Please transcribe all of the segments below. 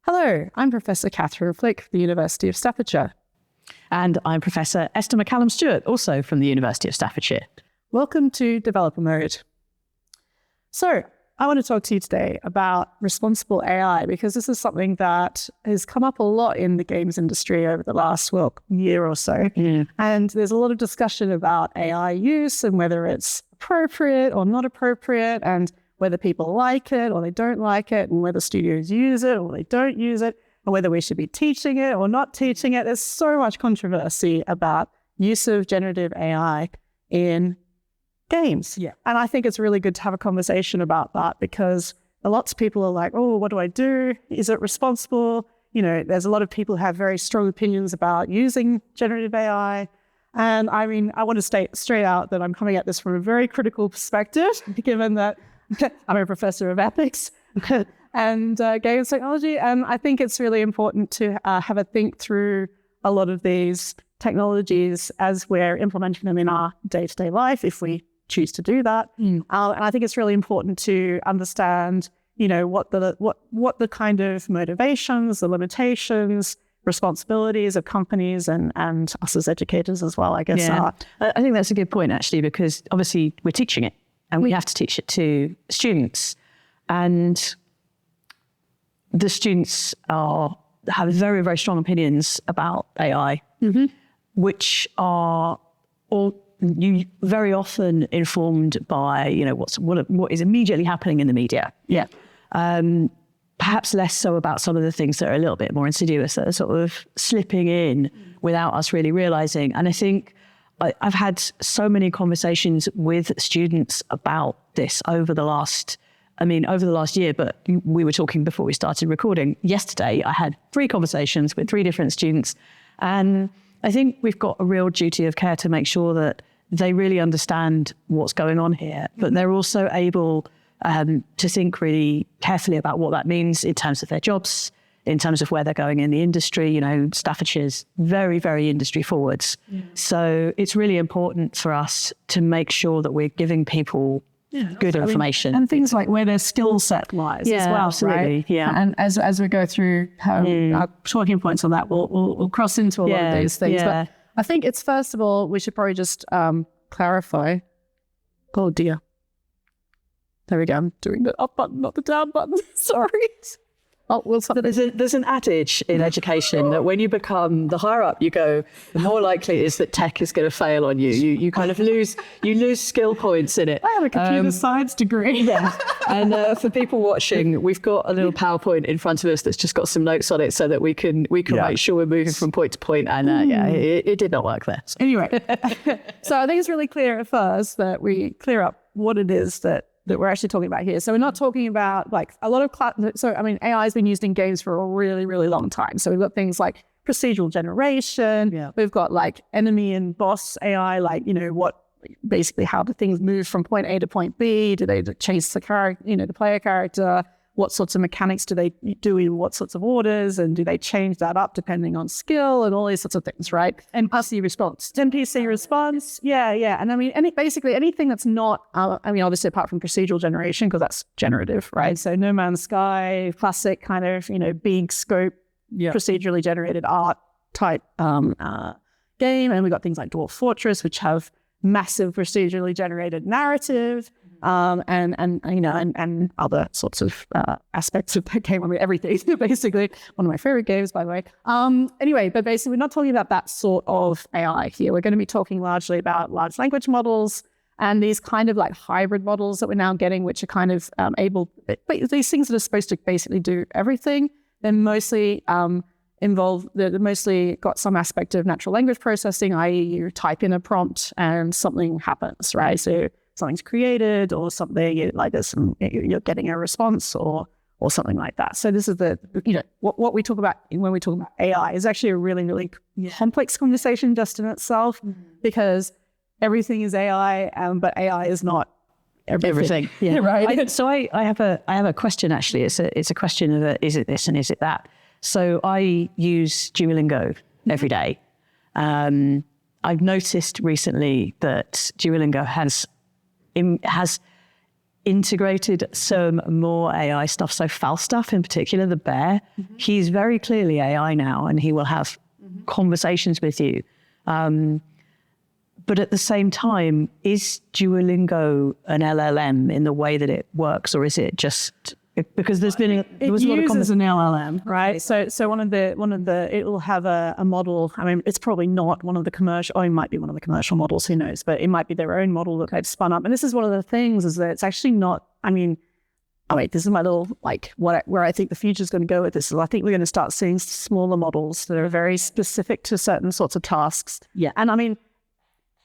Hello, I'm Professor Catherine Flick from the University of Staffordshire. And I'm Professor Esther MacCallum-Stewart, also from the University of Staffordshire. Welcome to Developer Mode. So, I want to talk to you today about responsible AI, because this is something that has come up a lot in the games industry over the last, year or so. And there's a lot of discussion about AI use and whether it's appropriate or not appropriate, and whether people like it or they don't like it, and whether studios use it or they don't use it, and whether we should be teaching it or not teaching it. There's so much controversy about use of generative AI in games. Yeah. And I think it's really good to have a conversation about that, because lots of people are like, oh, what do I do? Is it responsible? You know, there's a lot of people who have very strong opinions about using generative AI. And I mean, I want to state straight out that I'm coming at this from a very critical perspective, given that I'm a professor of ethics and games technology. And I think it's really important to have a think through a lot of these technologies as we're implementing them in our day-to-day life, if we choose to do that. And I think it's really important to understand, you know, what the kind of motivations, the limitations, responsibilities of companies and us as educators as well, I guess. Yeah. I think that's a good point, actually, because obviously we're teaching it and we have to teach it to students. And the students have very, very strong opinions about AI, which are very often informed by, you know, what is immediately happening in the media. Yeah. Perhaps less so about some of the things that are a little bit more insidious, that are sort of slipping in without us really realizing. And I think I've had so many conversations with students about this over the last year, but we were talking before we started recording. Yesterday, I had 3 conversations with 3 different students. And I think we've got a real duty of care to make sure that they really understand what's going on here, but they're also able to think really carefully about what that means in terms of their jobs, in terms of where they're going in the industry. You know, Staffordshire's very, very industry forwards. So it's really important for us to make sure that we're giving people good information. And things like where their skill set lies as well, absolutely. Right? Yeah. And as we go through our talking points on that, we'll cross into a lot of these things. Yeah. But I think it's, first of all, we should probably just clarify. Oh dear. There we go. I'm doing the up button, not the down button. Sorry. Oh, There's an adage in education that when you become the higher up you go, the more likely it is that tech is going to fail on you. You kind of lose skill points in it. I have a computer science degree. Yeah. And for people watching, we've got a little PowerPoint in front of us that's just got some notes on it so that we can make sure we're moving from point to point. And it did not work there. So. Anyway, so I think it's really clear at first that we clear up what it is that we're actually talking about here. So we're not talking about like a lot of AI has been used in games for a really, really long time. So we've got things like procedural generation. Yeah. We've got like enemy and boss AI, like, you know, how do things move from point A to point B? Do they chase the the player character? What sorts of mechanics do they do in what sorts of orders? And do they change that up depending on skill and all these sorts of things, right? NPC response. Yeah. And I mean, basically anything that's not, obviously apart from procedural generation, because that's generative, right? So No Man's Sky, classic kind of, you know, big scope, procedurally generated art type game. And we've got things like Dwarf Fortress, which have massive procedurally generated narrative. And other sorts of aspects of that game. I mean, everything, basically. One of my favorite games, by the way. Anyway, but basically, we're not talking about that sort of AI here. We're going to be talking largely about large language models and these kind of like hybrid models that we're now getting, which are kind of but these things that are supposed to basically do everything. They're mostly they're mostly got some aspect of natural language processing, i.e. you type in a prompt and something happens, right? So something's created or something you're getting a response or something like that. So this is what we talk about when we talk about AI is actually a really, really complex conversation just in itself, because everything is AI, but AI is not everything. Yeah. Right. So I have a question actually. It's a question of is it this and is it that? So I use Duolingo every day. I've noticed recently that Duolingo has integrated some more AI stuff. So Falstaff in particular, the bear, he's very clearly AI now, and he will have conversations with you. But at the same time, is Duolingo an LLM in the way that it works, or is it just because there was a lot of uses an LLM, right? So one of the it will have a model. I mean, it's probably not one of the commercial, or it might be one of the commercial models, who knows? But it might be their own model that they've spun up. And this is one of the things, is that it's actually not. I mean, this is my little where I think the future is going to go with this. So I think we're going to start seeing smaller models that are very specific to certain sorts of tasks. Yeah, and I mean,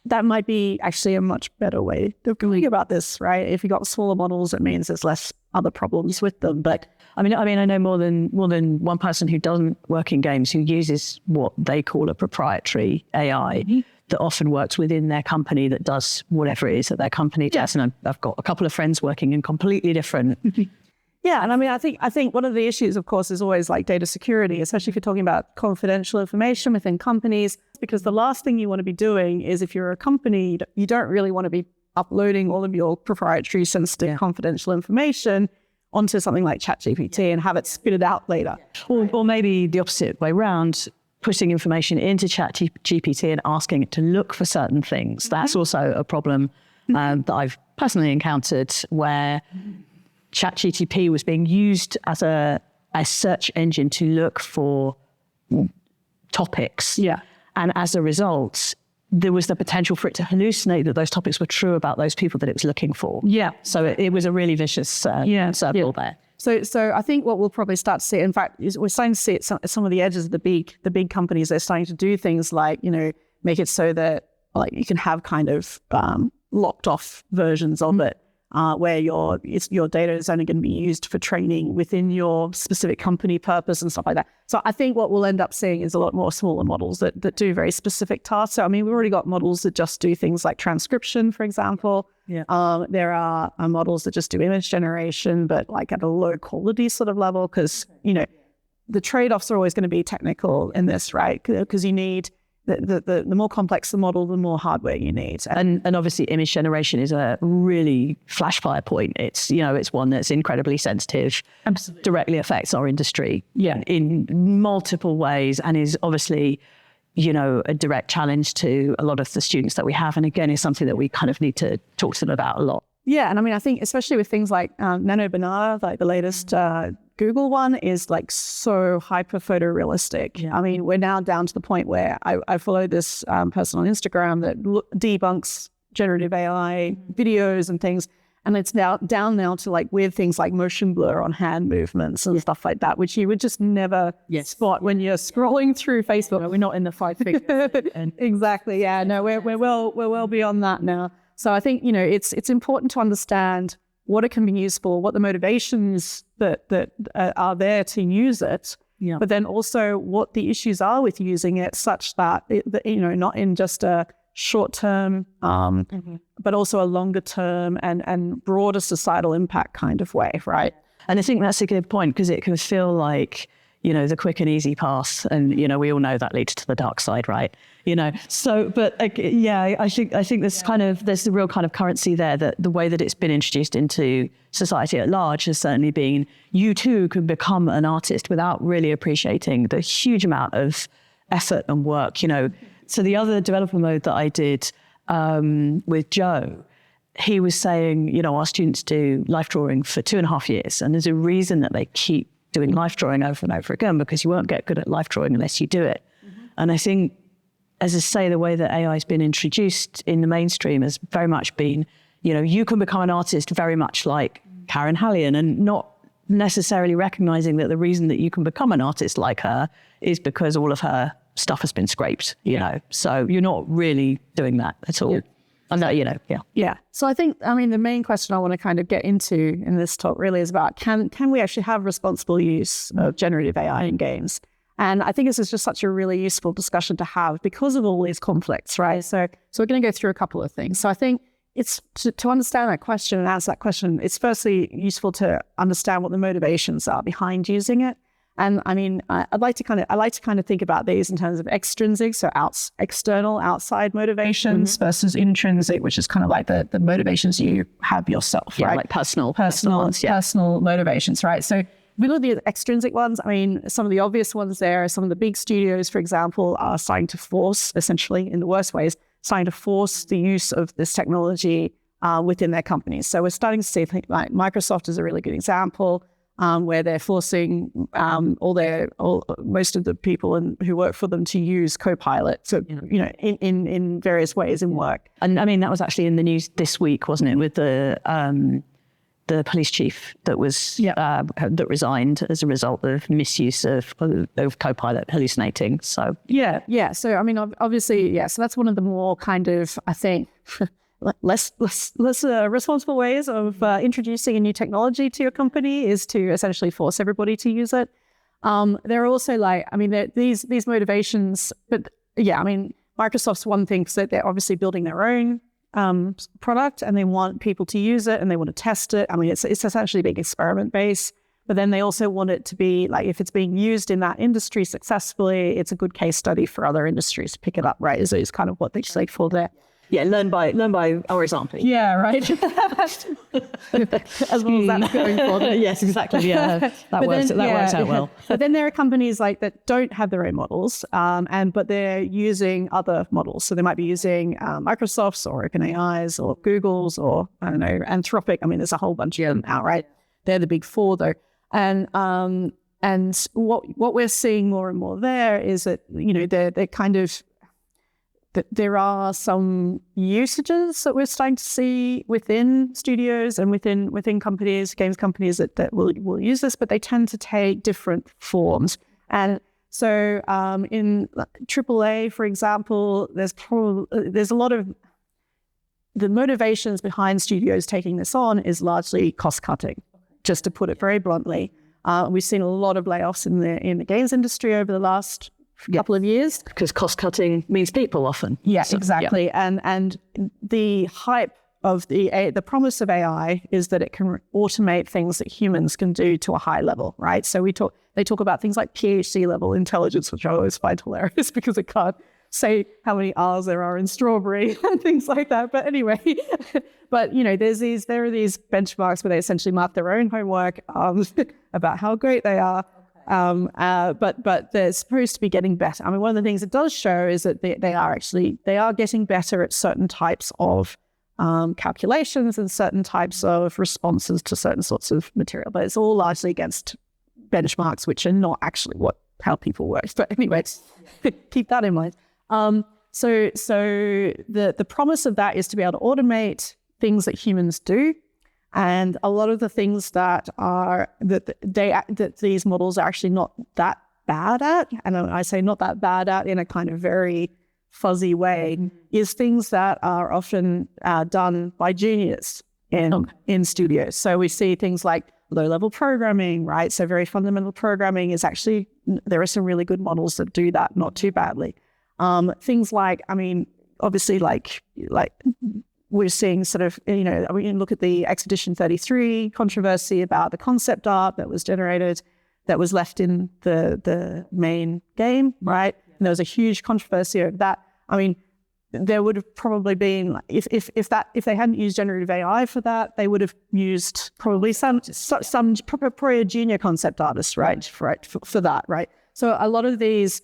that might be actually a much better way of going about this, right? If you got smaller models, it means there's less other problems with them. But I know more than one person who doesn't work in games who uses what they call a proprietary AI that often works within their company, that does whatever it is that their company does. And I've got a couple of friends working in completely different. Yeah, and I mean, I think one of the issues, of course, is always like data security, especially if you're talking about confidential information within companies, because the last thing you want to be doing is, if you're a company, you don't really want to be uploading all of your proprietary, sensitive, confidential information onto something like ChatGPT and have it spit it out later. Or maybe the opposite way around, putting information into ChatGPT and asking it to look for certain things. That's also a problem that I've personally encountered, where ChatGPT was being used as a search engine to look for topics. Yeah. And as a result, there was the potential for it to hallucinate that those topics were true about those people that it was looking for. Yeah. So it was a really vicious circle there. So I think what we'll probably start to see, in fact, is we're starting to see it some of the edges of the big companies. They're starting to do things like, make it so that you can have kind of locked off versions of it. Where your data is only going to be used for training within your specific company purpose and stuff like that. So I think what we'll end up seeing is a lot more smaller models that do very specific tasks. So I mean, we've already got models that just do things like transcription, for example. Yeah. There are models that just do image generation, but at a low quality sort of level, because the trade-offs are always going to be technical in this, right? Because you need the more complex the model, the more hardware you need. And obviously image generation is a really flash fire point. It's, it's one that's incredibly sensitive, absolutely directly affects our industry in multiple ways, and is obviously, a direct challenge to a lot of the students that we have. And again, is something that we kind of need to talk to them about a lot. Yeah, and I mean, I think especially with things like Nano Banana, like the latest Google one, is so hyper photorealistic. Yeah. I mean, we're now down to the point where I follow this person on Instagram that debunks generative AI videos and things, and it's now down to weird things like motion blur on hand movements and stuff like that, which you would just never spot when you're scrolling through Facebook. We're not in the 5 figures. Exactly. Yeah. No, we're well beyond that now. So I think, it's important to understand what it can be used for, what the motivations that are there to use it, but then also what the issues are with using it, such that, not in just a short term, but also a longer term and broader societal impact kind of way, right? And I think that's a good point, because it can feel like, the quick and easy path, and we all know that leads to the dark side, right? So, but I think there's the real kind of currency there, that the way that it's been introduced into society at large has certainly been, you too can become an artist without really appreciating the huge amount of effort and work. So the other developer mode that I did with Joe, he was saying, our students do life drawing for 2.5 years, and there's a reason that they keep doing life drawing over and over again, because you won't get good at life drawing unless you do it. And I think, as I say, the way that AI has been introduced in the mainstream has very much been, you can become an artist very much like Karen Hallian, and not necessarily recognizing that the reason that you can become an artist like her is because all of her stuff has been scraped, So you're not really doing that at all. And that, Yeah. So I think, the main question I want to kind of get into in this talk really is about, can we actually have responsible use of generative AI in games? And I think this is just such a really useful discussion to have because of all these conflicts, right? So we're going to go through a couple of things. So I think it's to understand that question and answer that question, it's firstly useful to understand what the motivations are behind using it. And I mean, I like to kind of think about these in terms of extrinsic, so external, outside motivations versus intrinsic, which is kind of like the motivations you have yourself, right? Like personal motivations, right? So if we look at the extrinsic ones, I mean, some of the obvious ones there are some of the big studios, for example, are starting to force, essentially in the worst ways, starting to force the use of this technology within their companies. So we're starting to see, like Microsoft is a really good example, where they're forcing most of the people who work for them to use Copilot, so in various ways in work. And I mean, that was actually in the news this week, wasn't it, with the police chief that was that resigned as a result of misuse of Copilot hallucinating. So yeah. So I mean, obviously, so that's one of the more kind of, I think, less responsible ways of introducing a new technology to your company is to essentially force everybody to use it. There are also these motivations, but I mean, Microsoft's one thing, so they're obviously building their own product and they want people to use it and they want to test it. I mean, it's essentially being experiment based, but then they also want it to be like, if it's being used in that industry successfully, it's a good case study for other industries to pick it up, right? So it's kind of what they say for there. Yeah, learn by our example. Yeah, right. As well as that's going for them. Yes, exactly. Yeah, that works out well. But then there are companies like that don't have their own models, but they're using other models. So they might be using Microsoft's or OpenAI's or Google's or I don't know, Anthropic. I mean, there's a whole bunch of them now, right? They're the big four though, and what we're seeing more and more there is that they're kind of that there are some usages that we're starting to see within studios and within companies, games companies that will use this, but they tend to take different forms. And so in AAA, for example, there's a lot of the motivations behind studios taking this on is largely cost cutting, just to put it very bluntly. We've seen a lot of layoffs in the games industry over the last couple of years, because cost cutting means people often. Exactly. Yeah. And the hype of the promise of AI is that it can automate things that humans can do to a high level, right? So they talk about things like PhD level intelligence, which I always find hilarious because it can't say how many R's there are in strawberry and things like that. But anyway, but there are these benchmarks where they essentially mark their own homework about how great they are. But they're supposed to be getting better. I mean, one of the things it does show is that they are getting better at certain types of calculations and certain types of responses to certain sorts of material. But it's all largely against benchmarks, which are not actually how people work. But anyway, keep that in mind. So the promise of that is to be able to automate things that humans do. And a lot of the things that these models are actually not that bad at, and I say not that bad at in a kind of very fuzzy way, is things that are often done by juniors in studios. So we see things like low-level programming, right? So very fundamental programming is actually, there are some really good models that do that not too badly. Things like, I mean, obviously like we're seeing sort of, we can look at the Expedition 33 controversy about the concept art that was generated, that was left in the main game, right? And there was a huge controversy over that. I mean, there would have probably been, if they hadn't used generative AI for that, they would have used probably some probably a junior concept artist, right, for that, right? So a lot of these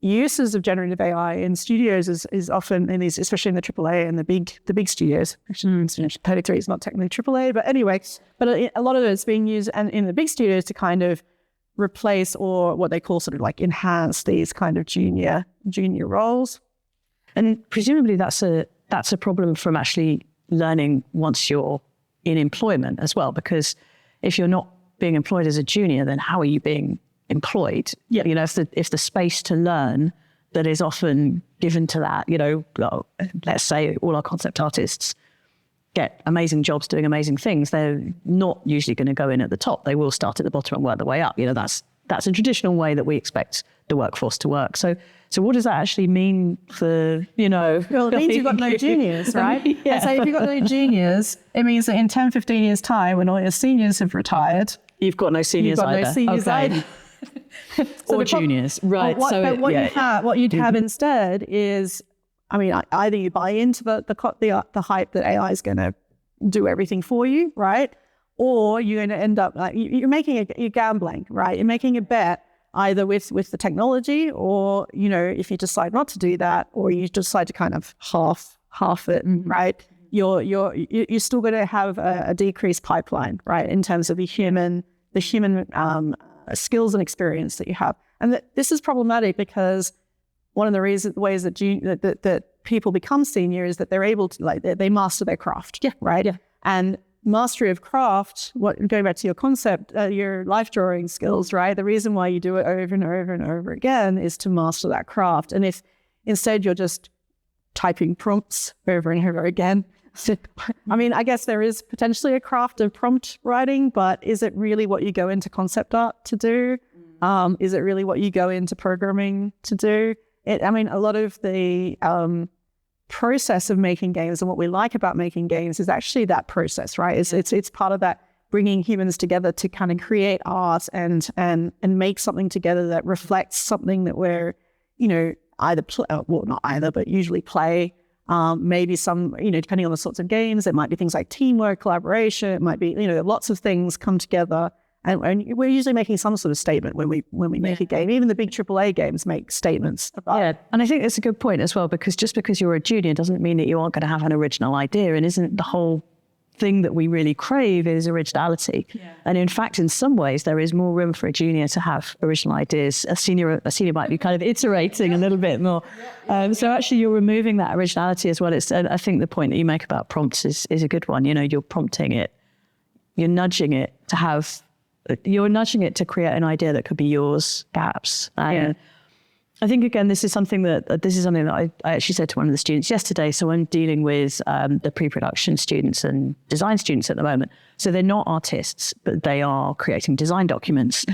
uses of generative AI in studios is often in these, especially in the AAA and the big studios. Actually, 33 is not technically AAA, but anyway, but a lot of it's being used and in the big studios to kind of replace or what they call sort of like enhance these kind of junior roles. And presumably that's a problem from actually learning once you're in employment as well, because if you're not being employed as a junior, then how are you being employed? Yeah. If the space to learn that is often given to that, let's say all our concept artists get amazing jobs doing amazing things, they're not usually going to go in at the top. They will start at the bottom and work their way up. That's a traditional way that we expect the workforce to work. So what does that actually mean for, Well, it means you've got no juniors, right? Yeah. And so if you've got no juniors, it means that in 10, 15 years' time, when all your seniors have retired, You've got no seniors You've got either. no seniors either. Or juniors, right? What you'd have instead is, I mean, either you buy into the hype that AI is going to do everything for you, right? Or you're going to end up like you're gambling, right? You're making a bet either with the technology, or if you decide not to do that, or you decide to kind of half it, right? You're still going to have a decreased pipeline, right, in terms of the human skills and experience that you have. And this is problematic because one of the ways that people become senior is that they're able to they master their craft, right? Yeah. And mastery of craft, going back to your concept, your life drawing skills, right? The reason why you do it over and over and over again is to master that craft. And if instead you're just typing prompts over and over again, I mean, I guess there is potentially a craft of prompt writing, but is it really what you go into concept art to do? Is it really what you go into programming to do? I mean, a lot of the process of making games and what we like about making games is actually that process, right? It's part of that bringing humans together to kind of create art and make something together that reflects something that we're, not either, but usually play. Maybe some, depending on the sorts of games, it might be things like teamwork, collaboration. It might be, lots of things come together, and we're usually making some sort of statement when we make a game. Even the big AAA games make statements about. And I think it's a good point as well, because just because you're a junior doesn't mean that you aren't going to have an original idea, and isn't the whole thing that we really crave is originality. And in fact, in some ways, there is more room for a junior to have original ideas. A senior might be kind of iterating a little bit more. So actually, you're removing that originality as well. I think the point that you make about prompts is a good one. You're prompting it, you're nudging it to create an idea that could be yours, perhaps. I think, again, this is something that I actually said to one of the students yesterday. So I'm dealing with the pre-production students and design students at the moment. So they're not artists, but they are creating design documents.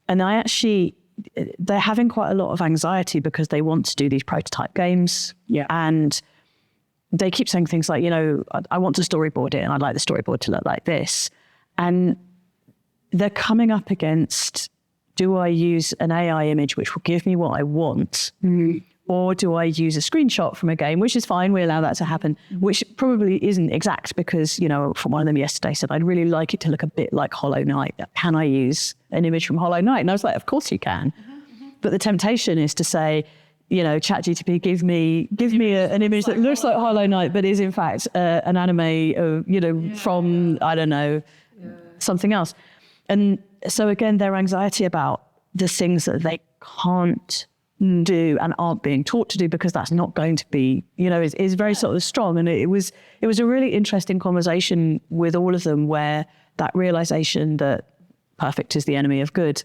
And they're having quite a lot of anxiety because they want to do these prototype games. And they keep saying things like, I want to storyboard it and I'd like the storyboard to look like this. And they're coming up against, do I use an AI image which will give me what I want? Or do I use a screenshot from a game, which is fine, we allow that to happen, which probably isn't exact because, from one of them yesterday said, I'd really like it to look a bit like Hollow Knight. Can I use an image from Hollow Knight? And I was like, of course you can. But the temptation is to say, ChatGPT, give me an image that looks like Hollow Knight, but is in fact an anime, from, I don't know, something else. And so again, their anxiety about the things that they can't do and aren't being taught to do because that's not going to be, is very sort of strong. And it was a really interesting conversation with all of them, where that realization that perfect is the enemy of good,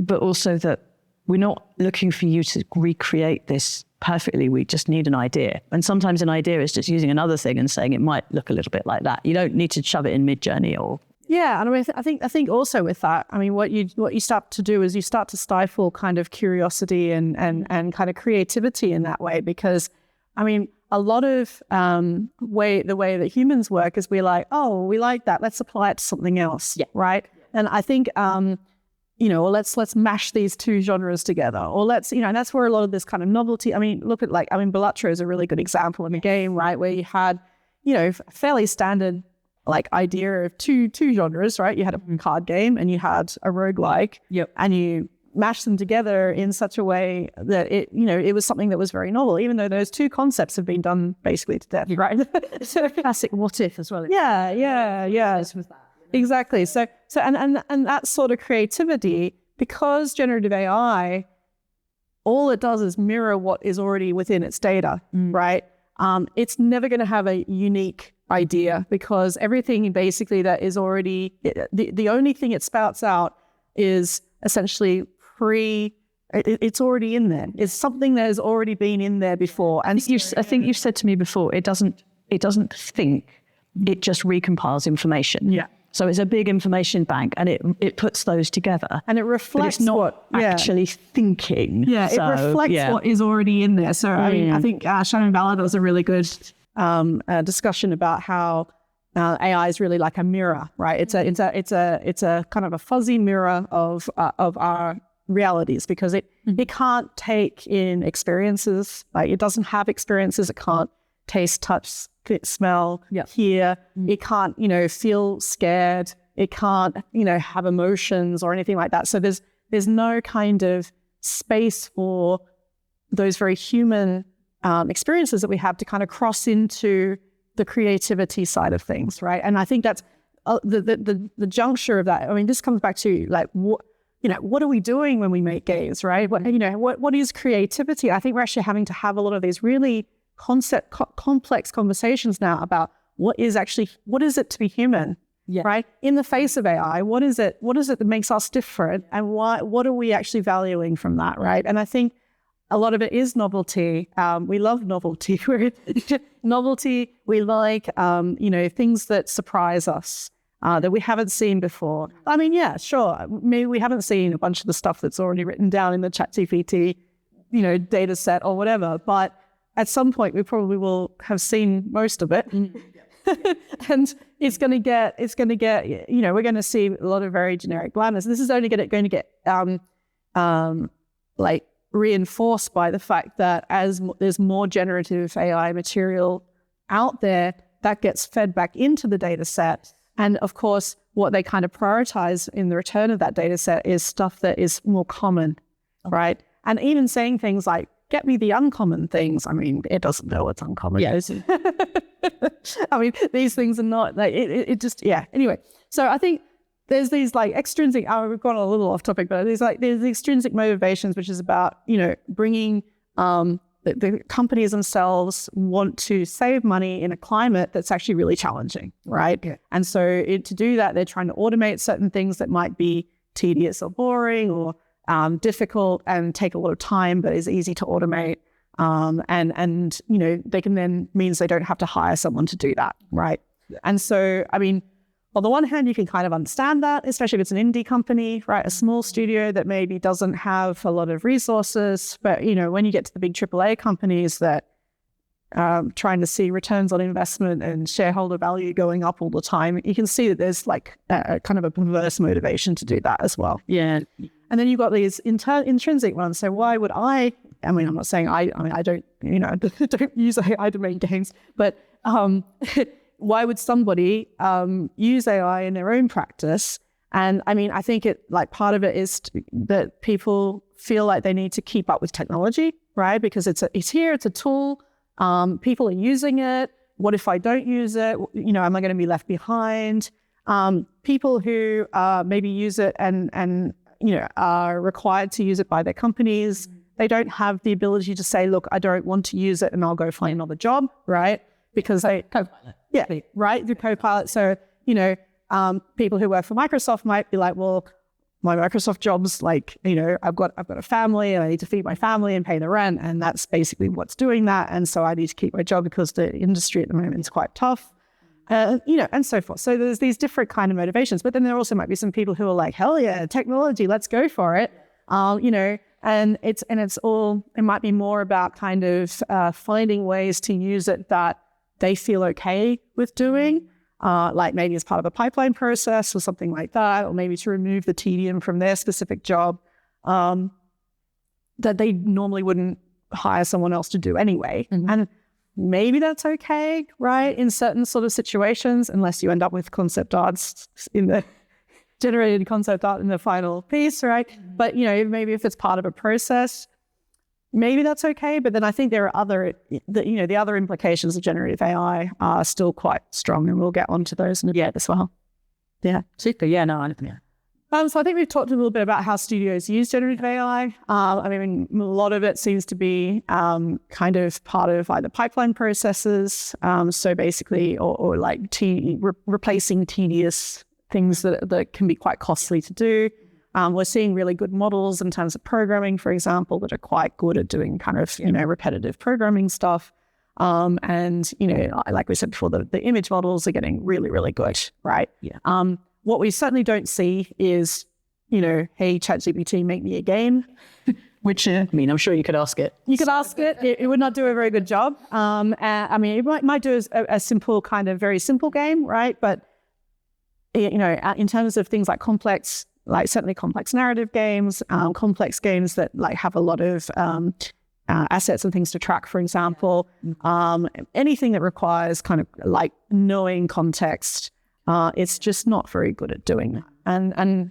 but also that we're not looking for you to recreate this perfectly. We just need an idea. And sometimes an idea is just using another thing and saying it might look a little bit like that. You don't need to shove it in Mid-Journey or... Yeah, and I think also with that, I mean, what you start to do is you start to stifle kind of curiosity and kind of creativity in that way, because, I mean, a lot of the way that humans work is we're like, oh, we like that, let's apply it to something else, right? And I think, or let's mash these two genres together, or let's, and that's where a lot of this kind of novelty. I mean, look at Balatro is a really good example in a game, right, where you had, fairly standard idea of two genres, right? You had a card game and you had a roguelike, and you mashed them together in such a way that it was something that was very novel, even though those two concepts have been done basically to death, right? So classic what if as well. Yeah. Exactly. So and that sort of creativity, because generative AI, all it does is mirror what is already within its data, right? It's never going to have a unique idea, because everything basically that is already, the only thing it spouts out is essentially it's already in there. It's something that has already been in there before. And I think you've said to me before, it doesn't think, it just recompiles information. Yeah. So it's a big information bank, and it puts those together. And it reflects not actually thinking. Yeah, it reflects what is already in there. So I mean, I think Shannon Ballard was a really good discussion about how AI is really like a mirror, right? It's a kind of a fuzzy mirror of our realities, because it can't take in experiences. Like, it doesn't have experiences. It can't taste, touch, smell, hear. It can't, feel scared. It can't, have emotions or anything like that. So there's no kind of space for those very human experiences that we have to kind of cross into the creativity side of things, right? And I think that's the juncture of that. I mean, this comes back to like, what are we doing when we make games, right? What is creativity? I think we're actually having to have a lot of these really complex conversations now about what is it to be human, right? In the face of AI, what is it that makes us different, and what are we actually valuing from that, right? And I think a lot of it is novelty. We love novelty. Novelty. We like, things that surprise us, that we haven't seen before. I mean, yeah, sure. Maybe we haven't seen a bunch of the stuff that's already written down in the ChatGPT, data set or whatever. But at some point, we probably will have seen most of it. And it's going to get, we're going to see a lot of very generic blindness. This is only going to get reinforced by the fact that as there's more generative AI material out there, that gets fed back into the data set. And of course, what they kind of prioritize in the return of that data set is stuff that is more common, right? And even saying things like, get me the uncommon things. I mean, it doesn't know what's uncommon. Yeah. I mean, these things are not like, it just, Anyway, so I think there's these like extrinsic, we've gone a little off topic, but there's the extrinsic motivations, which is about, bringing the companies themselves want to save money in a climate that's actually really challenging, right? Yeah. And so to do that, they're trying to automate certain things that might be tedious or boring or difficult and take a lot of time, but is easy to automate. And they can then means they don't have to hire someone to do that, right? Yeah. And so, I mean, on the one hand, you can kind of understand that, especially if it's an indie company, right? A small studio that maybe doesn't have a lot of resources. But, when you get to the big AAA companies that trying to see returns on investment and shareholder value going up all the time, you can see that there's like a kind of a perverse motivation to do that as well. Yeah. And then you've got these intrinsic ones. So why would I'm not saying I don't, don't use AI to make games, but why would somebody use AI in their own practice? And I mean, I think part of it is that people feel like they need to keep up with technology, right? Because it's here, it's a tool. People are using it. What if I don't use it? Am I going to be left behind? People who maybe use it and are required to use it by their companies, they don't have the ability to say, look, I don't want to use it and I'll go find another job, right? Because they Copilot. Yeah, right, through Copilot. So, people who work for Microsoft might be like, well, my Microsoft job's like, I've got a family and I need to feed my family and pay the rent, and that's basically what's doing that. And so I need to keep my job because the industry at the moment is quite tough, and so forth. So there's these different kind of motivations, but then there also might be some people who are like, hell yeah, technology, let's go for it. And it might be more about kind of finding ways to use it that they feel okay with doing, like maybe as part of a pipeline process or something like that, or maybe to remove the tedium from their specific job that they normally wouldn't hire someone else to do anyway. Mm-hmm. And maybe that's okay, right, in certain sort of situations, unless you end up with concept arts in the generated concept art in the final piece, right? Mm-hmm. But, maybe if it's part of a process, maybe that's okay. But then I think there are the other implications of generative AI are still quite strong, and we'll get onto those in a bit as well. Yeah. Super. Yeah, no, yeah. So I think we've talked a little bit about how studios use generative AI. A lot of it seems to be kind of part of either pipeline processes. So basically, or like replacing tedious things that can be quite costly to do. We're seeing really good models in terms of programming, for example, that are quite good at doing kind of, repetitive programming stuff. And like we said before, the image models are getting really, really good, right? Yeah. What we certainly don't see is, hey, ChatGPT, make me a game. which I mean, I'm sure you could ask it. You could ask it. It would not do a very good job. I mean, it might do a simple kind of very simple game, right? But in terms of things like complex, like certainly complex narrative games, complex games that like have a lot of assets and things to track, for example, anything that requires kind of like knowing context, it's just not very good at doing that. And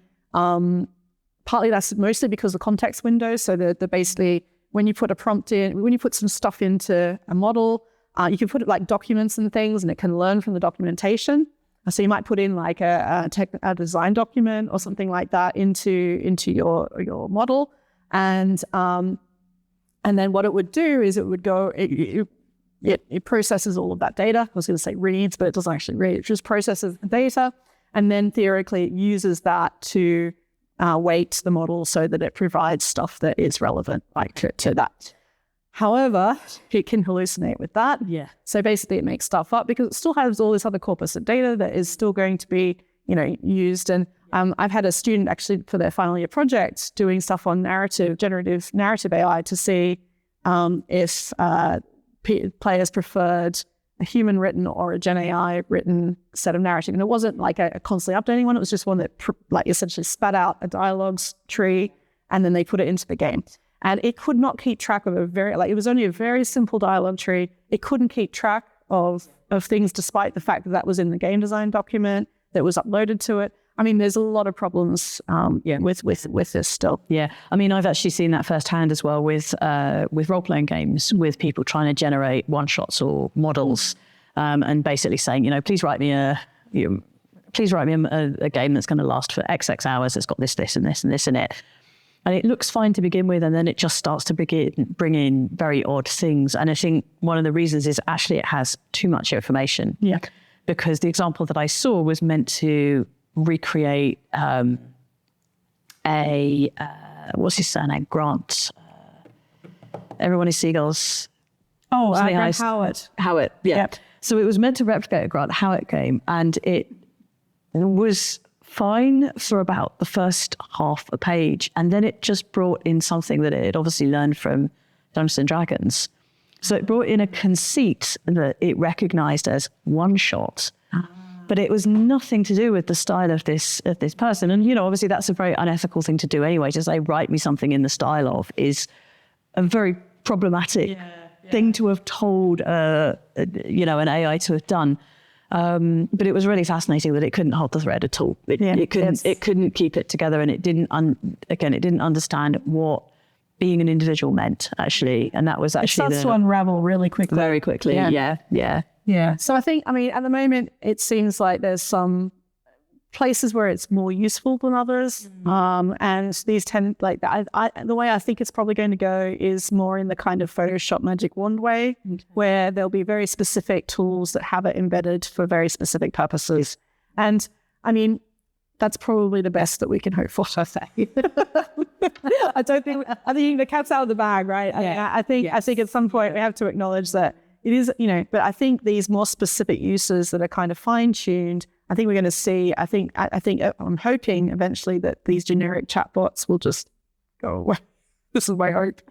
partly that's mostly because of context windows. So the basically when you put a prompt in, when you put some stuff into a model, you can put it like documents and things, and it can learn from the documentation. So you might put in like a design document or something like that into your model, and then what it would do is it would go, it processes all of that data. I was going to say reads, but it doesn't actually read. It just processes the data, and then theoretically it uses that to weight the model so that it provides stuff that is relevant, like to that. However, it can hallucinate with that. Yeah. So basically it makes stuff up because it still has all this other corpus of data that is still going to be, used. And I've had a student actually for their final year project doing stuff on generative narrative AI to see if players preferred a human written or a Gen AI written set of narrative. And it wasn't like a constantly updating one. It was just one that like essentially spat out a dialogues tree and then they put it into the game. And it could not keep track of it was only a very simple dialogue tree. It couldn't keep track of things despite the fact that was in the game design document that was uploaded to it. I mean, there's a lot of problems with this still. Yeah, I mean, I've actually seen that firsthand as well with role-playing games, with people trying to generate one-shots or models, and basically saying, please write me a game that's going to last for XX hours. It's got this, and this, and this in it. And it looks fine to begin with, and then it just starts to bring in very odd things. And I think one of the reasons is actually it has too much information. Yeah. Because the example that I saw was meant to recreate what's his surname? Grant. Everyone is Seagulls. Oh, Grant Howard. Howard, yeah. Yep. So it was meant to replicate a Grant Howard game, and it was fine for about the first half a page, and then it just brought in something that it had obviously learned from Dungeons and Dragons. So it brought in a conceit that it recognized as one shot, but it was nothing to do with the style of this person. And obviously that's a very unethical thing to do anyway. To say write me something in the style of is a very problematic thing to have told an AI to have done. But it was really fascinating that it couldn't hold the thread at all. It couldn't keep it together, and it didn't understand what being an individual meant, actually. And that was actually... It starts to unravel really quickly. Very quickly, yeah. So I think, at the moment, it seems like there's some places where it's more useful than others. And these tend, like, the way I think it's probably going to go is more in the kind of Photoshop magic wand way, where there'll be very specific tools that have it embedded for very specific purposes. And, that's probably the best that we can hope for, I say. I think the cat's out of the bag, right? Yeah. I think at some point we have to acknowledge that it is, but I think these more specific uses that are kind of fine-tuned, I think we're going to see, I'm hoping eventually that these generic chatbots will just go away. This is my hope.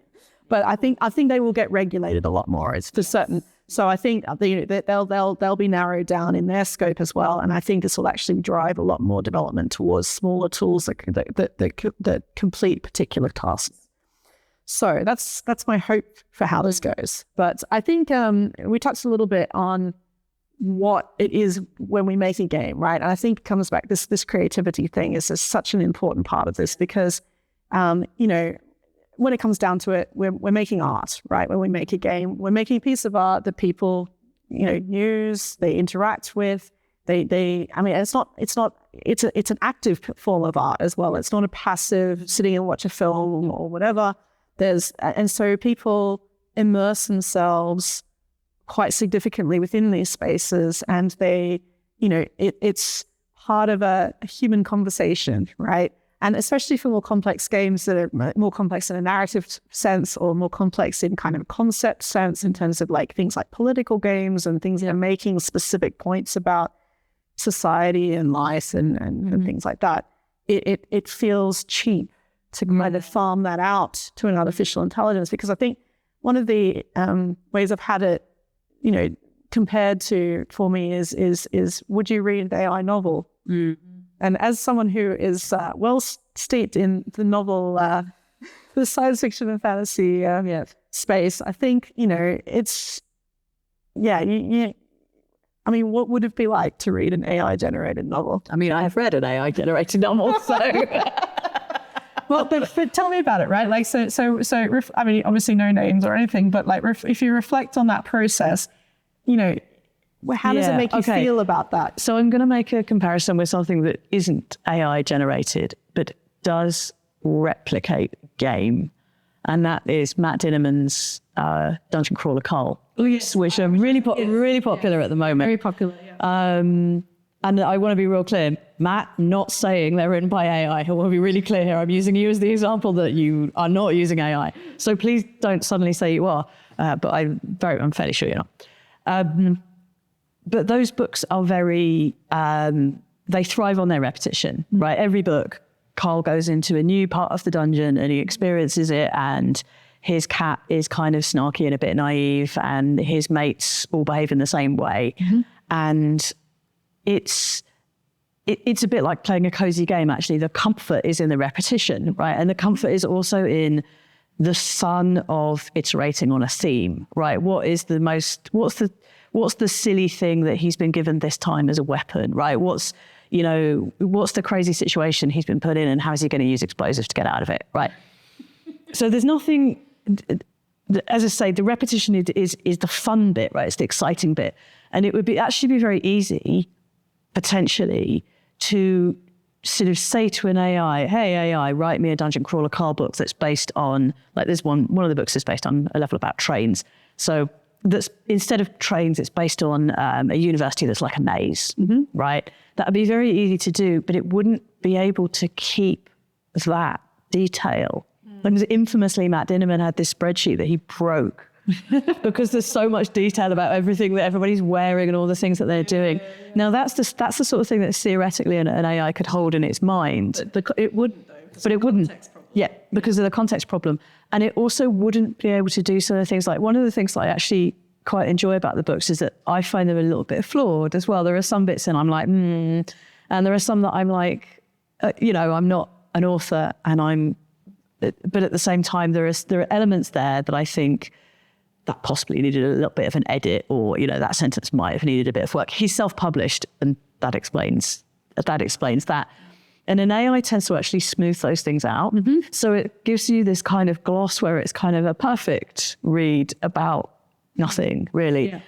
But I think they will get regulated a lot more. It's for certain. So I think they'll be narrowed down in their scope as well, and I think this will actually drive a lot more development towards smaller tools that complete particular tasks. So that's my hope for how this goes. But I think we touched a little bit on what it is when we make a game, right? And I think it comes back, this creativity thing is just such an important part of this because when it comes down to it, we're making art, right? When we make a game, we're making a piece of art that people, use, they interact with. It's an active form of art as well. It's not a passive sitting and watch a film or whatever. And so people immerse themselves quite significantly within these spaces, and they, it's part of a human conversation, right? And especially for more complex games that are more complex in a narrative sense or more complex in kind of a concept sense in terms of like things like political games and things that are making specific points about society and life and things like that, it feels cheap to kind of farm that out to an artificial intelligence, because I think one of the ways I've had it, compared to for me is would you read an AI novel? And as someone who is well steeped in the novel, the science fiction and fantasy space, I think it's I mean, what would it be like to read an AI generated novel? I mean, I have read an AI generated novel, so. Well, but tell me about it, right? Like, so, I mean, obviously no names or anything, but like, if you reflect on that process, how does it make you feel about that? So I'm going to make a comparison with something that isn't AI generated, but does replicate game. And that is Matt Dinniman's Dungeon Crawler Carl, which are really popular at the moment. Very popular, yeah. And I want to be real clear, Matt, not saying they're written by AI. I want to be really clear here. I'm using you as the example that you are not using AI. So please don't suddenly say you are, but I'm fairly sure you're not. But those books are very, they thrive on their repetition, right? Every book, Carl goes into a new part of the dungeon and he experiences it, and his cat is kind of snarky and a bit naive, and his mates all behave in the same way. And it's a bit like playing a cozy game, actually. The comfort is in the repetition, right? And the comfort is also in the fun of iterating on a theme, right? What's the silly thing that he's been given this time as a weapon, right? What's the crazy situation he's been put in, and how is he going to use explosives to get out of it, right? So there's nothing, as I say, the repetition is the fun bit, right? It's the exciting bit. And it would actually be very easy, potentially, to sort of say to an AI, hey, AI, write me a Dungeon Crawler Carl book that's based on, like there's one of the books is based on a level about trains. So that's, instead of trains, it's based on a university that's like a maze, right? That would be very easy to do, but it wouldn't be able to keep that detail. Because infamously, Matt Dinniman had this spreadsheet that he broke because there's so much detail about everything that everybody's wearing and all the things that they're doing. Now, that's the sort of thing that theoretically an AI could hold in its mind. It wouldn't, though. But it wouldn't. Yeah, because of the context problem. And it also wouldn't be able to do some of the things like, one of the things that I actually quite enjoy about the books is that I find them a little bit flawed as well. There are some bits and I'm like, and there are some that I'm like, I'm not an author, and but at the same time, there are elements there that I think that possibly needed a little bit of an edit, or, that sentence might have needed a bit of work. He's self-published, and that explains that. And an AI tends to actually smooth those things out. So it gives you this kind of gloss where it's kind of a perfect read about nothing, really. Yeah.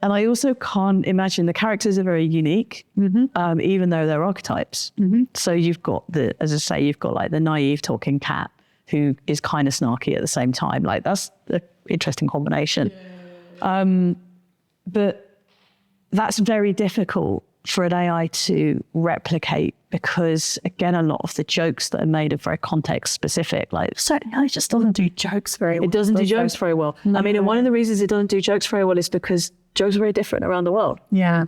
And I also can't imagine, the characters are very unique, even though they're archetypes. So you've got you've got like the naive talking cat who is kind of snarky at the same time. Like, that's an interesting combination. But that's very difficult for an AI to replicate, because again, a lot of the jokes that are made are very context specific. Like, certainly AI just doesn't do jokes very well. It doesn't do jokes very well. No. I mean, and one of the reasons it doesn't do jokes very well is because jokes are very different around the world. Yeah.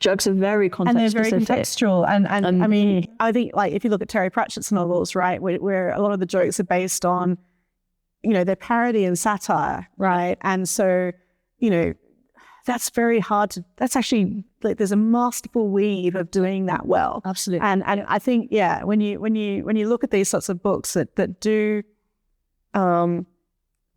Jokes are very context specific. And they're very contextual. And I mean, I think, like, if you look at Terry Pratchett's novels, right, where a lot of the jokes are based on, they're parody and satire, right? And so, that's very hard that's actually, like, there's a masterful weave of doing that well. Absolutely. And I think, when you look at these sorts of books that do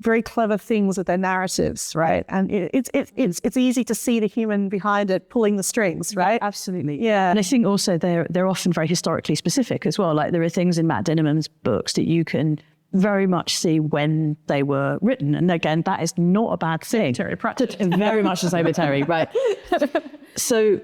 very clever things with their narratives, right? And it's easy to see the human behind it pulling the strings, right? Absolutely. Yeah. And I think also they're often very historically specific as well. Like, there are things in Matt Dinniman's books that you can very much see when they were written. And again, that is not a bad thing. Terry Pratchett. Very much the same with Terry, right? So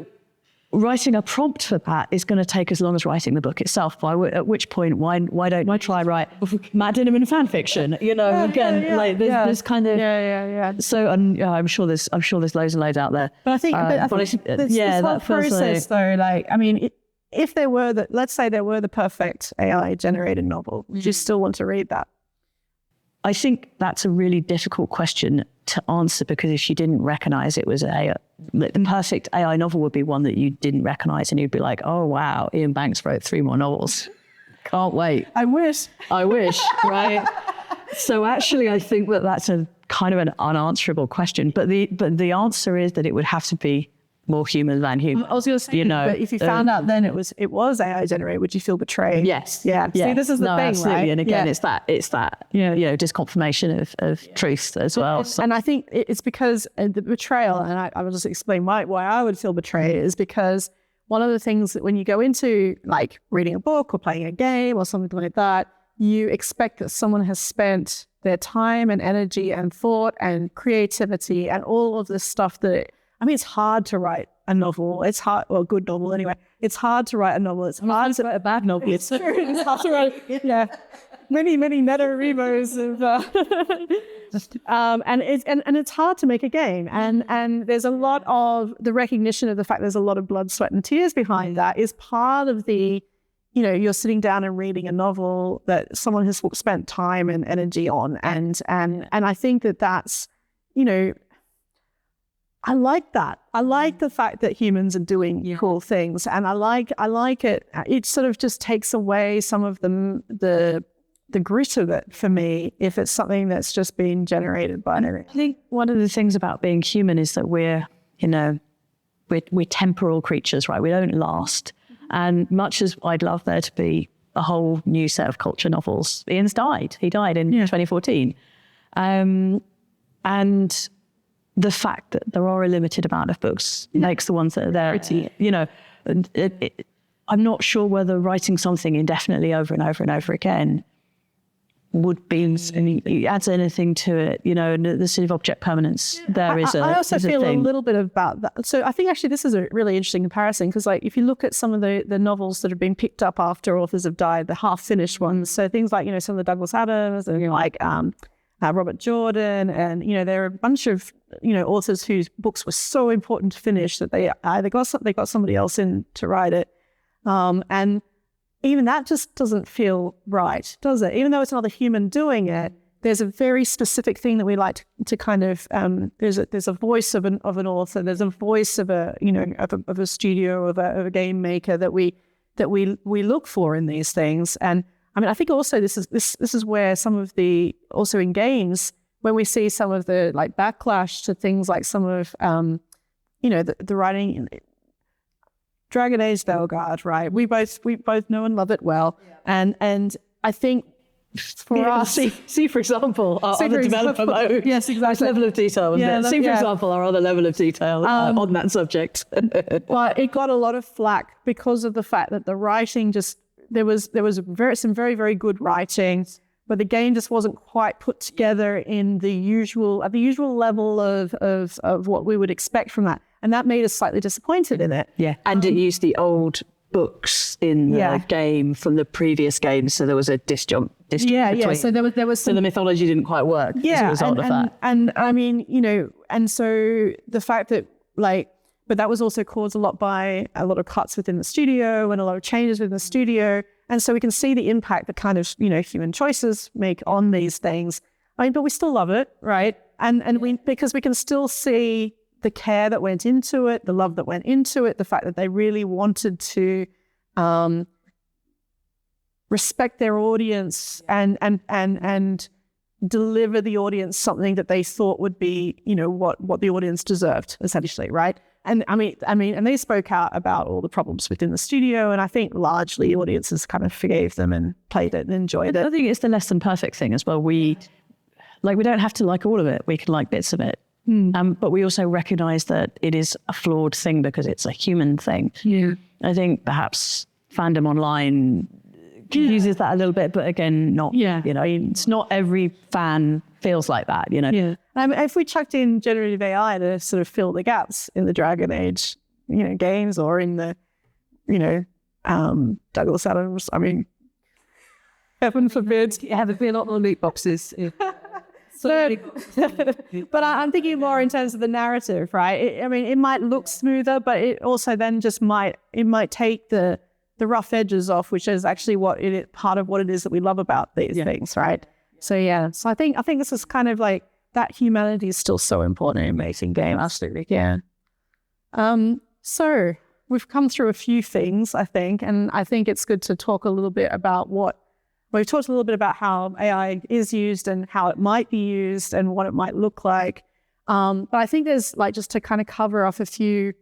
writing a prompt for that is going to take as long as writing the book itself. At which point, why don't I try write Matt Dinniman fan fiction? There's kind of So I'm sure there's loads and loads out there. But I think, this whole process, though, like, I mean, if there were let's say there were the perfect AI generated novel, would you still want to read that? I think that's a really difficult question to answer, because if you didn't recognize it was AI, the perfect AI novel would be one that you didn't recognize, and you'd be like, oh, wow, Ian Banks wrote 3 more novels. Can't wait. I wish. Right? So actually, I think that that's a kind of an unanswerable question. But the answer is that it would have to be more human than human. I was going to say, but if you found out then it was AI generated, would you feel betrayed? Yes. Yeah. See, this is the thing, absolutely. right? And again, it's that disconfirmation of truth as well. And I think it's because the betrayal, and I will just explain why I would feel betrayed, is because one of the things that when you go into like reading a book or playing a game or something like that, you expect that someone has spent their time and energy and thought and creativity and all of this stuff it's hard to write a novel. It's hard, well, a good novel anyway. It's hard to write a novel. It's hard to write a bad novel. It's true. It's hard to write, many NaNoWriMos of, and it's hard to make a game. And there's a lot of the recognition of the fact there's a lot of blood, sweat, and tears behind that is part of the, you're sitting down and reading a novel that someone has spent time and energy on, and I think that's, I like that. I like the fact that humans are doing cool things, and I like it. It sort of just takes away some of the grit of it for me if it's something that's just been generated by everything. I think one of the things about being human is that we're temporal creatures, right? We don't last. And much as I'd love there to be a whole new set of culture novels, Ian's died. He died in 2014, and the fact that there are a limited amount of books makes the ones that are there, I'm not sure whether writing something indefinitely over and over and over again would be, adds anything to it, and the sort of object permanence I also feel a little bit about that. So I think actually this is a really interesting comparison, because like if you look at some of the novels that have been picked up after authors have died, the half-finished ones, so things like, some of the Douglas Adams and like Robert Jordan, and there are a bunch of authors whose books were so important to finish that they either got somebody else in to write it, and even that just doesn't feel right, does it? Even though it's another human doing it, there's a very specific thing that we like to kind of there's a voice of an author, there's a voice of a of a studio, of a game maker that we look for in these things. And I think also this is where some of the, also in games, when we see some of the like backlash to things like some of the writing, Dragon Age Belgard, right? We both know and love it well, and I think for us, see for example our other developer mode. Yes, exactly. Level of detail. For example our other level of detail on that subject. Well, it got a lot of flack because of the fact that the writing just. There was some very, very good writing, but the game just wasn't quite put together in the usual level of what we would expect from that, and that made us slightly disappointed in it. Yeah, and it used the old books in the game from the previous game, so there was a disjunct between. So there was some, so the mythology didn't quite work as a result of that. And and so the fact that but that was also caused a lot by a lot of cuts within the studio and a lot of changes within the studio. And so we can see the impact that kind of, human choices make on these things. But we still love it, right? Because we can still see the care that went into it, the love that went into it, the fact that they really wanted to respect their audience and deliver the audience something that they thought would be, what the audience deserved, essentially, right? And and they spoke out about all the problems within the studio, and I think largely audiences kind of forgave them and played it and enjoyed it. I think it's the less than perfect thing as well. We don't have to like all of it. We can like bits of it. But we also recognize that it is a flawed thing because it's a human thing. Yeah. I think perhaps fandom online uses that a little bit, but again, not, it's not every fan feels like that, Yeah. If we chucked in generative AI to sort of fill the gaps in the Dragon Age, games, or in the, Douglas Adams, heaven forbid. Have a bit on loot boxes. But I'm thinking more in terms of the narrative, right? It might look smoother, but it also then just might take the rough edges off, which is actually part of what it is that we love about these things, right? So I think this is kind of like that humanity is still so important in making games. Absolutely. Yeah. So we've come through a few things, I think, and I think it's good to talk a little bit about we've talked a little bit about how AI is used and how it might be used and what it might look like. But I think there's like, just to kind of cover off a few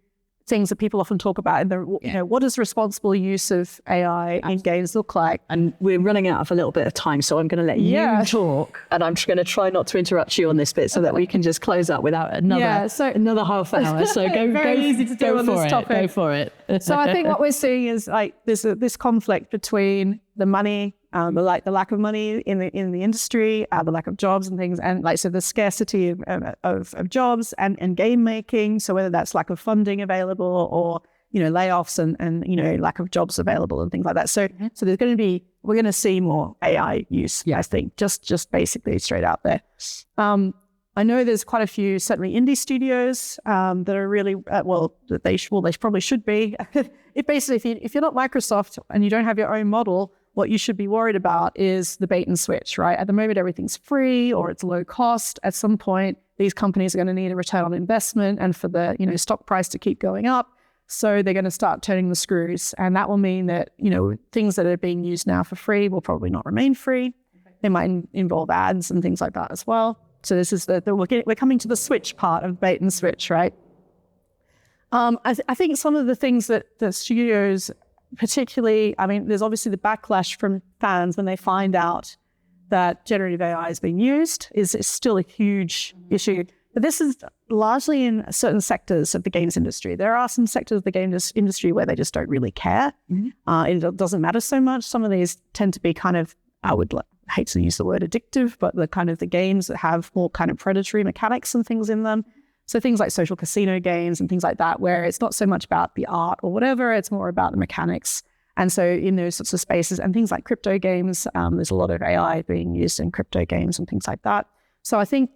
things that people often talk about in the, what does responsible use of AI in games look like? And we're running out of a little bit of time, so I'm going to let you talk, and I'm just going to try not to interrupt you on this bit so that we can just close up without another half hour. So easy to do on this topic. Go for it. So I think what we're seeing is like this conflict between the money, the lack of money in the industry, the lack of jobs and things, and like so the scarcity of jobs and game making. So whether that's lack of funding available or layoffs and lack of jobs available and things like that. So we're going to see more AI use. I think just basically straight out there. I know there's quite a few certainly indie studios that are really they probably should be. If you're not Microsoft and you don't have your own model, what you should be worried about is the bait and switch, right? At the moment, everything's free or it's low cost. At some point, these companies are going to need a return on investment and for the stock price to keep going up. So they're going to start turning the screws, and that will mean that things that are being used now for free will probably not remain free. They might involve ads and things like that as well. So this is we're coming to the switch part of bait and switch, right? I think some of the things that the studios, particularly, there's obviously the backlash from fans when they find out that generative AI is being used is still a huge issue. But this is largely in certain sectors of the games industry. There are some sectors of the games industry where they just don't really care. It doesn't matter so much. Some of these tend to be kind of, hate to use the word addictive, but the kind of the games that have more kind of predatory mechanics and things in them. So things like social casino games and things like that, where it's not so much about the art or whatever, it's more about the mechanics. And so in those sorts of spaces and things like crypto games, there's a lot of AI being used in crypto games and things like that. So I think,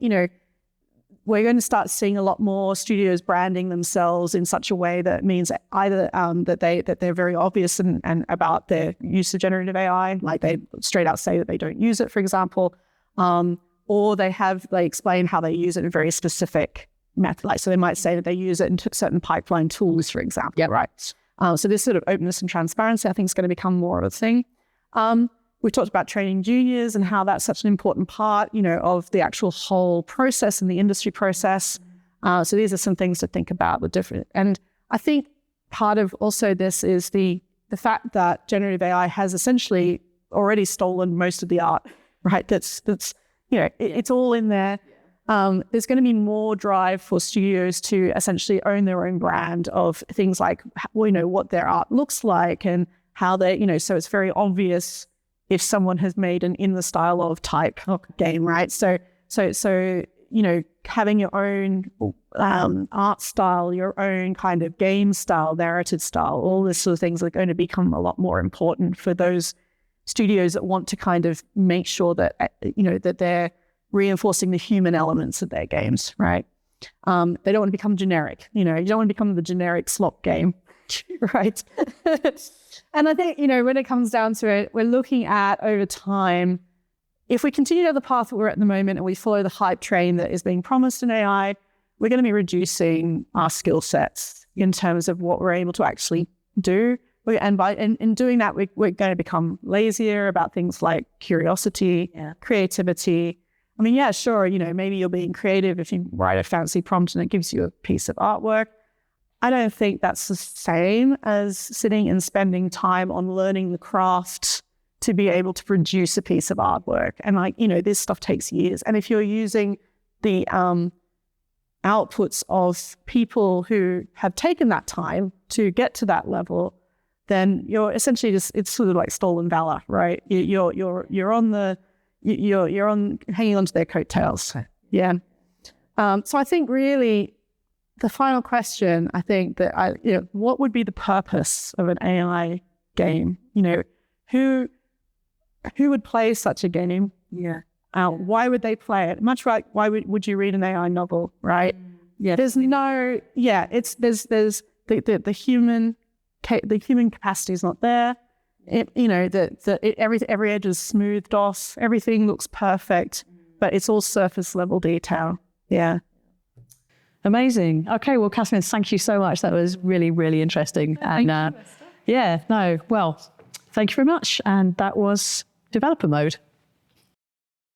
we're going to start seeing a lot more studios branding themselves in such a way that means either that they're very obvious and about their use of generative AI, like they straight out say that they don't use it, for example, or they explain how they use it in a very specific method. Like, so they might say that they use it in certain pipeline tools, for example, right? So this sort of openness and transparency, I think, is going to become more of a thing. We talked about training juniors and how that's such an important part, of the actual whole process and the industry process. So these are some things to think about with different. And I think part of also this is the fact that generative AI has essentially already stolen most of the art, right? That's it's all in there. There's going to be more drive for studios to essentially own their own brand of things like, what their art looks like and how they, so it's very obvious if someone has made an in the style of type game, right? So having your own art style, your own kind of game style, narrative style, all this sort of things are going to become a lot more important for those studios that want to kind of make sure that, that they're reinforcing the human elements of their games, right? They don't want to become generic. You don't want to become the generic slop game, right? And I think, when it comes down to it, we're looking at over time, if we continue down the path that we're at the moment and we follow the hype train that is being promised in AI, we're going to be reducing our skill sets in terms of what we're able to actually do. And in doing that, we're going to become lazier about things like curiosity, creativity. Sure, maybe you're being creative if you write a fancy prompt and it gives you a piece of artwork. I don't think that's the same as sitting and spending time on learning the craft to be able to produce a piece of artwork. And this stuff takes years. And if you're using the outputs of people who have taken that time to get to that level, then you're essentially it's sort of like stolen valor, right? You're hanging onto their coattails. Yeah. So I think really the final question, I think that what would be the purpose of an AI game? Who would play such a game? Why would they play it? Much like why would you read an AI novel, right? There's no there's the human capacity is not there. Every edge is smoothed off. Everything looks perfect, but it's all surface level detail. Yeah. Amazing. Okay, well, Catherine, thank you so much. That was really, really interesting. Thank And you, Esther. yeah, no, well, thank you very much. And that was developer mode.